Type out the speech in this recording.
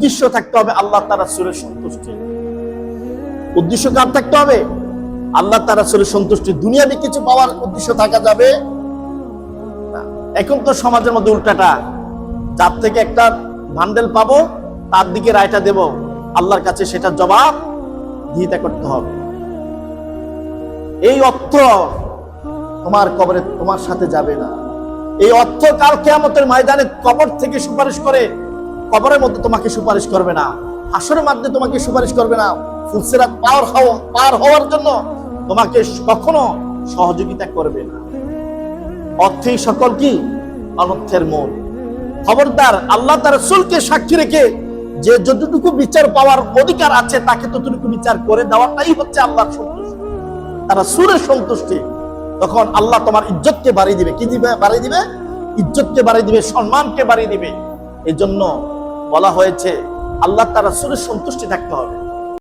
উদ্দেশ্য থাকতে হবে আল্লাহ তার রাসূলের সন্তুষ্টি। উদ্দেশ্য কার থাকতে হবে? আল্লাহ তার রাসূলের সন্তুষ্টি। দুনিয়াবি কিছু পাওয়ার উদ্দেশ্য থাকা যাবে না। এখন তো সমাজের মধ্যে উল্টাটা, যার থেকে একটা ভান্ডেল পাবো তার দিকে রায়টা দেব, আল্লাহর কাছে সেটা জবাব দিতে করতে হবে। এই অর্থ তোমার কবরে তোমার সাথে যাবে না। এই অর্থ কাল কিয়ামতের ময়দানে কবর থেকে সুপারিশ করে, কবরের মধ্যে তোমাকে সুপারিশ করবে না, হাসরের মধ্যে তোমাকে সুপারিশ করবে না, ফুলসিরাত পার হওয়ার জন্য তোমাকে কখনো সহযোগিতা করবে না। অর্থেই সকল কি? অনর্থের মূল। খবরদার, আল্লাহ তার রাসূলকে সাক্ষী রেখে যে যতটুকু বিচার পাওয়ার অধিকার আছে তাকে ততটুকু বিচার করে দেওয়াটাই হচ্ছে আল্লাহর সন্তুষ্টি, তার রাসূলের সন্তুষ্টি। তখন আল্লাহ তোমার ইজ্জতকে বাড়িয়ে দিবে। কি দিবে? বাড়িয়ে দিবে, ইজ্জতকে বাড়িয়ে দিবে, সম্মানকে বাড়িয়ে দিবে। এই জন্য বলা হয়েছে আল্লাহ তার রাসূলের সন্তুষ্টি থাকতে হবে।